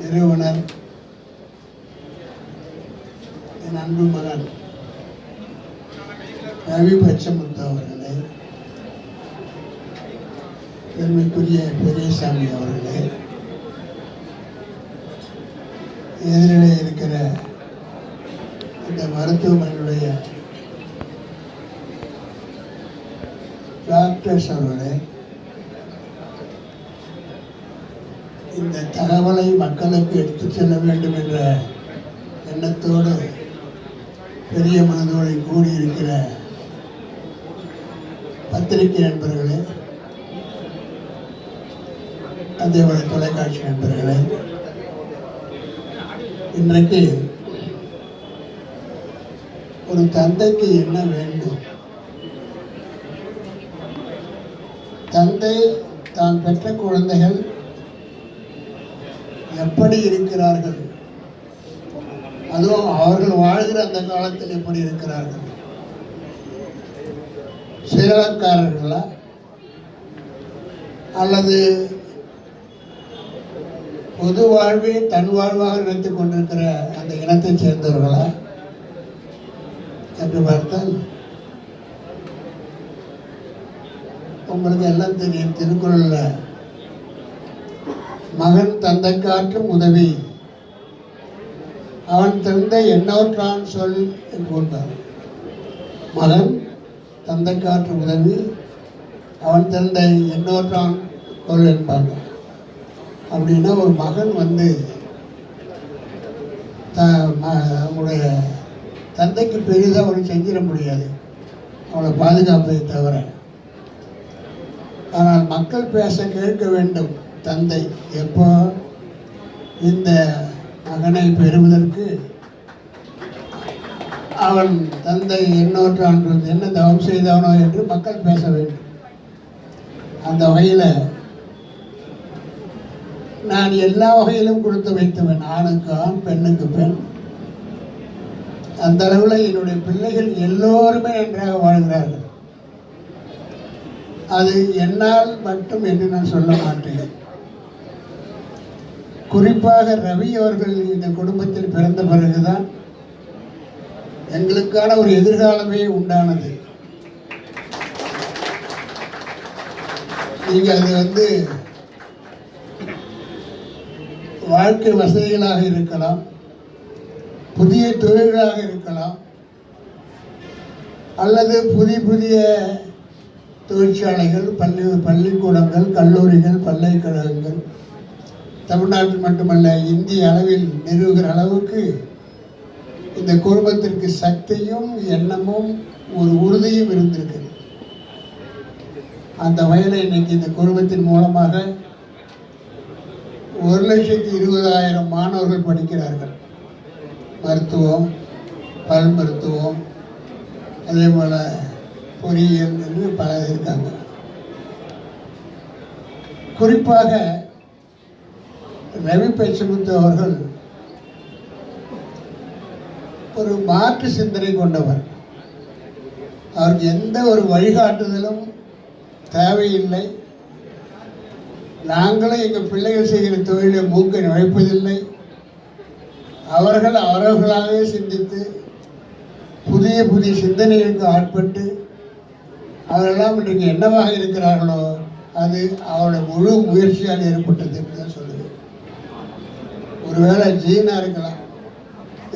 நிறுவனர் என் அன்பு மகன் ரவி பச்சமுத்து அவர்களே, பெருமைக்குரிய பெரியசாமி அவர்களே, எதிரிலே இருக்கிற இந்த மருத்துவமனையுடைய டாக்டர்ஸ் அவர்களே, இந்த தகவலை மக்களுக்கு எடுத்துச் செல்ல வேண்டும் என்ற எண்ணத்தோடு பெரிய மனதோடு கூடியிருக்கிற பத்திரிகை நண்பர்களே, அதேபோல தொலைக்காட்சி நண்பர்களே, இன்றைக்கு ஒரு தந்தைக்கு என்ன வேண்டும்? தந்தை தான் பெற்ற குழந்தைகள் எப்படி இருக்கிறார்கள், அதுவும் அவர்கள் வாழ்கிற அந்த காலத்தில் எப்படி இருக்கிறார்கள், சுயநலக்காரர்களா அல்லது பொது வாழ்வை தன் வாழ்வாக நினைத்துக் கொண்டிருக்கிற அந்த இனத்தைச் சேர்ந்தவர்களா என்று பார்த்தால் உங்களுக்கு எல்லாம் தெரியும். திருக்குறள்ல மகன் தந்தைக்காற்றும் உதவி, அவன் தந்தை எண்ணோற்றான் சொல் என்று கொண்டார். மகன் தந்தைக்காற்றும் உதவி, அவன் தந்தை எண்ணோற்றான் பொருள் என்பாங்க. அப்படின்னா ஒரு மகன் வந்து அவங்களுடைய தந்தைக்கு பெரிதாக அவனுக்கு செஞ்சிட முடியாது, அவளை பாதுகாப்பதை தவிர. ஆனால் மக்கள் பேச கேட்க வேண்டும் தந்தை. எப்போ இந்த மகனை பெறுவதற்கு அவன் தந்தை எண்ணூற்றாண்டு என்ன தவம் செய்தவனோ என்று மக்கள் பேச வேண்டும். அந்த வகையில் நான் எல்லா வகையிலும் கொடுத்து வைத்தவன், ஆணுக்கு ஆண் பெண்ணுக்கு பெண். அந்த அளவில் என்னுடைய பிள்ளைகள் எல்லோருமே நன்றாக வாழ்கிறார்கள். அது என்னால் மட்டும் என்று நான் சொல்ல மாட்டேன். குறிப்பாக ரவி அவர்கள் இந்த குடும்பத்தில் பிறந்த பிறகுதான் எங்களுக்கான ஒரு எதிர்காலமே உண்டானது. நீங்கள் அது வாழ்க்கை வசதிகளாக இருக்கலாம், புதிய தொழில்களாக இருக்கலாம், அல்லது புதிய புதிய தொழிற்சாலைகள், பள்ளிக்கூடங்கள், கல்லூரிகள், பல்கலைக்கழகங்கள் தமிழ்நாட்டில் மட்டுமல்ல இந்திய அளவில் நிறுவுகிற அளவுக்கு இந்த குடும்பத்திற்கு சக்தியும் எண்ணமும் ஒரு உறுதியும் இருந்திருக்கிறது. அந்த வகையில் இன்னைக்கு இந்த குடும்பத்தின் மூலமாக 1,20,000 மாணவர்கள் படிக்கிறார்கள். மருத்துவம், பல் மருத்துவம், அதே போல் பொறியியல் என்று பல இருக்காங்க. குறிப்பாக ரவி பேச்சுமுத்து அவர்கள் ஒரு மாற்று சிந்தனை கொண்டவர். அவருக்கு எந்த ஒரு வழிகாட்டுதலும் தேவையில்லை. நாங்களும் எங்கள் பிள்ளைகள் செய்கிற தொழிலை மூக்கை நுழைப்பதில்லை. அவர்களாகவே சிந்தித்து புதிய புதிய சிந்தனைகளுக்கு ஆட்பட்டு அவரெல்லாம் இன்றைக்கு என்னவாக இருக்கிறார்களோ அது அவருடைய முழு முயற்சியால் ஏற்பட்டது என்று தான் சொல்லுவேன். ஒருவேளை ஜீனாக இருக்கலாம்,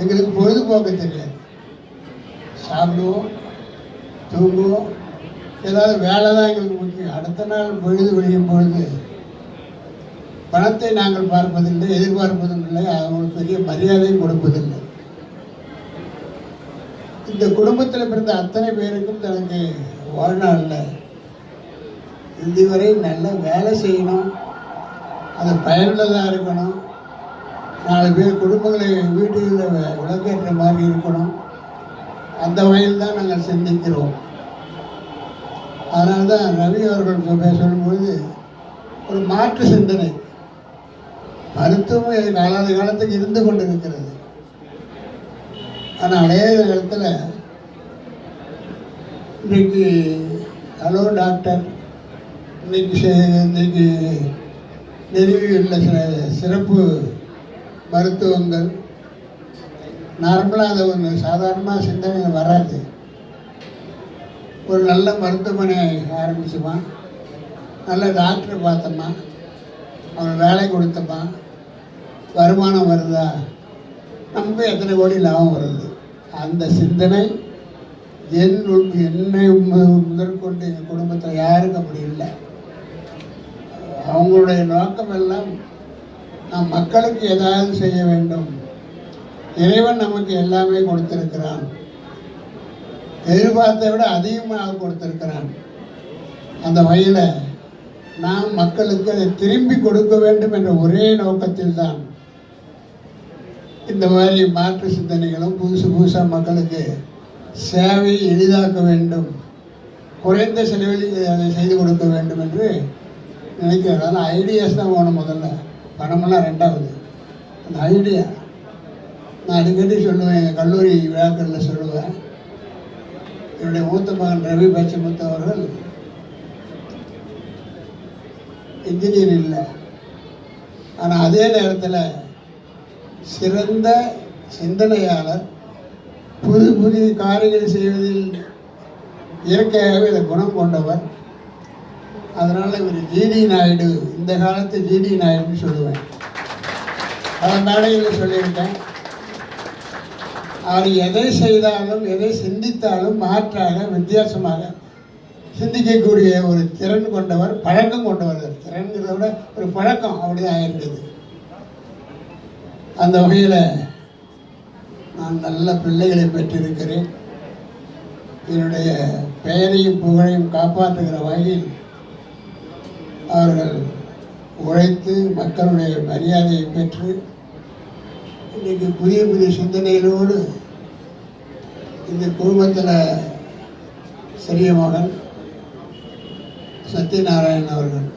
எங்களுக்கு பொழுதுபோக்க தெரியாது. சாப்பிடுவோம், தூங்குவோம், ஏதாவது வேலை தான் எங்களுக்கு முக்கியம். அடுத்த நாள் பொழுது விழியும் பொழுது பணத்தை நாங்கள் பார்ப்பதில்லை, எதிர்பார்ப்பதும் இல்லை, அவங்களுக்கு பெரிய மரியாதையும் கொடுப்பதில்லை. இந்த குடும்பத்தில் பிறந்த அத்தனை பேருக்கும் தனக்கு வாழ்நாளில் இதுவரை நல்ல வேலை செய்யணும், அது பயனுள்ளதாக இருக்கணும், 4 பேர் குடும்பங்களை வீடுகளில் விளக்கேற்ற மாதிரி இருக்கணும். அந்த வகையில் தான் நாங்கள் சிந்திக்கிறோம். அதனால தான் ரவி அவர்கள் சொல்லும்போது ஒரு மாற்று சிந்தனை மருத்துவம் காலத்துக்கு இருந்து கொண்டு இருக்கிறது. ஆனால் அதே இடத்துல இன்றைக்கு ஹலோ டாக்டர் இன்னைக்கு நிறுவியுள்ள சில சிறப்பு மருத்துவங்கள் நார்மலாக அதை ஒன்று சாதாரணமாக சிந்தனையில் வராது. ஒரு நல்ல மருத்துவமனை ஆரம்பிச்சுமா, நல்ல டாக்டரை பார்த்தோமா, அவன் வேலை கொடுத்தோமா, வருமானம் வருதா, நமக்கு எத்தனை கோடி லாபம் வருது. அந்த சிந்தனை என்னை முதற்கொண்டு எங்கள் குடும்பத்தில் யாருக்கும் அப்படி இல்லை. அவங்களுடைய நோக்கம் எல்லாம் நாம் மக்களுக்கு ஏதாவது செய்ய வேண்டும். இறைவன் நமக்கு எல்லாமே கொடுத்திருக்கிறான், எதிர்பார்த்தை விட அதிகமாக கொடுத்திருக்கிறான். அந்த வகையில் நாம் மக்களுக்கு அதை திரும்பி கொடுக்க வேண்டும் என்ற ஒரே நோக்கத்தில் தான் இந்த மாதிரி மாற்று சிந்தனைகளும் புதுசாக மக்களுக்கு சேவை எளிதாக்க வேண்டும், குறைந்த செலவில் அதை செய்து கொடுக்க வேண்டும் என்று நினைக்கிறேன். அதனால் ஐடியாஸ் தான் வேணும். முதல்ல பணமெல்லாம் ரெண்டாவது. அந்த ஐடியா நான் அடிக்கடி சொல்லுவேன், எங்கள் கல்லூரி விழாக்களில் சொல்லுவேன். என்னுடைய மூத்த மகன் ரவி பேச்சுமுத்து அவர்கள் இன்ஜினியர் இல்லை, ஆனால் அதே நேரத்தில் சிறந்த சிந்தனையாளர், புதிய காரியங்கள் செய்வதில் இயற்கையாகவே இந்த குணம் கொண்டவர். அதனால் இவர் ஜிடி நாயுடு, இந்த காலத்து ஜிடி நாயுடுன்னு சொல்லுவேன். பல மேடைகளில் சொல்லியிருக்கேன். அவர் எதை செய்தாலும் எதை சிந்தித்தாலும் மாற்றாக வித்தியாசமாக சிந்திக்கக்கூடிய ஒரு திறன் கொண்டவர், பழக்கம் கொண்டவர். திறன்கிறத விட ஒரு பழக்கம் அப்படிதான் ஆயிருக்குது. அந்த வகையில் நான் நல்ல பிள்ளைகளை பெற்றிருக்கிறேன். என்னுடைய பெயரையும் புகழையும் காப்பாற்றுகிற வகையில் அவர்கள் உழைத்து மக்களுடைய மரியாதையை பெற்று இன்றைக்கு புதிய புதிய சிந்தனைகளோடு இந்த குடும்பத்தில் சிறிய மகன் சத்யநாராயணன் அவர்கள்,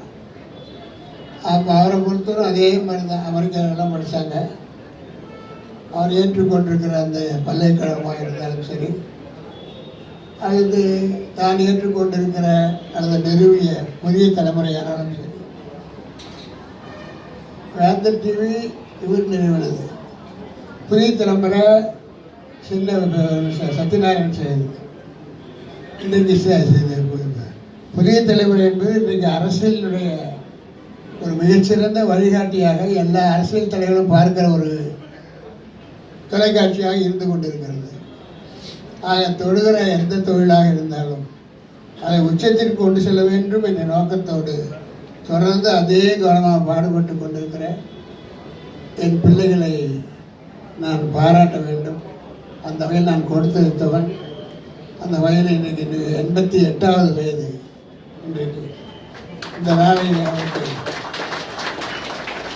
அப்போ அவரை பொறுத்தவரை அதே மாதிரி தான் அமெரிக்காவெல்லாம் படித்தாங்க. அவர் ஏற்றுக்கொண்டிருக்கிற அந்த பல்கலைக்கழகமாக இருந்தாலும் சரி, அல்லது தான் ஏற்றுக்கொண்டிருக்கிற அல்லது நிறுவிய புதிய தலைமுறையானாலும் சரி, வேந்தர் டிவி இவர் நிறுவனது, புதிய தலைமுறை சத்யநாராயணன் செய்தது. இன்றைக்கு புதிய தலைமுறை என்பது இன்றைக்கு அரசியலுடைய ஒரு மிகச்சிறந்த வழிகாட்டியாக எல்லா அரசியல் தலைவர்களும் பார்க்கிற ஒரு தொலைக்காட்சியாக இருந்து கொண்டிருக்கிறது. ஆக தொழுகிற எந்த தொழிலாக இருந்தாலும் அதை உச்சத்திற்கு கொண்டு செல்ல வேண்டும் என்ற நோக்கத்தோடு தொடர்ந்து அதே கவனமாக பாடுபட்டு கொண்டிருக்கிற என் பிள்ளைகளை நான் பாராட்ட வேண்டும். அந்த வகையில் நான் கொடுத்திருத்தவன். அந்த வயதில் இன்றைக்கு 88வது வயது. இன்றைக்கு இந்த நாளில் அவருக்கு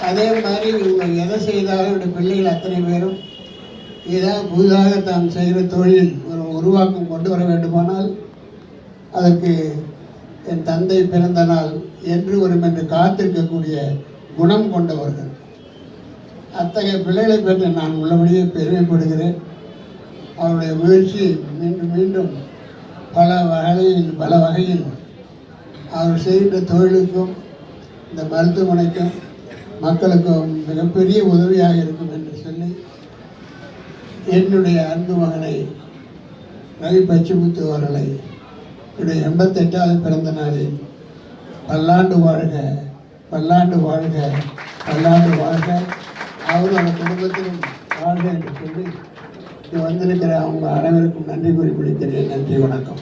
அதே மாதிரி இவங்க எதை செய்தாலும் என்னுடைய பிள்ளைகள் அத்தனை பேரும் ஏதாவது புதிதாக தான் செய்கிற தொழில் ஒரு உருவாக்கம் கொண்டு வர வேண்டுமானால் அதற்கு என் தந்தை பிறந்த நாள் என்று வரும் என்று காத்திருக்கக்கூடிய குணம் கொண்டவர்கள். அத்தகைய பிள்ளைகளை பெற்று நான் உள்ளபடியே பெருமைப்படுகிறேன். அவருடைய முயற்சி மீண்டும் மீண்டும் பல வகையில் அவர் செய்கின்ற தொழிலுக்கும் இந்த மருத்துவமனைக்கும் மக்களுக்கும் மிகப்பெரிய உதவியாக இருக்கும் என்று சொல்லி என்னுடைய அன்பு மகனை ரவி பச்சிமுத்து அவர்களை என்னுடைய 88வது பிறந்த நாளில் பல்லாண்டு வாழ்க, பல்லாண்டு வாழ்க, பல்லாண்டு வாழ்க, அவரும் அந்த குடும்பத்திலும் வாழ்க என்று சொல்லி வந்திருக்கிற அவங்க அனைவருக்கும் நன்றி கூறி முடிக்கிறேன். நன்றி, வணக்கம்.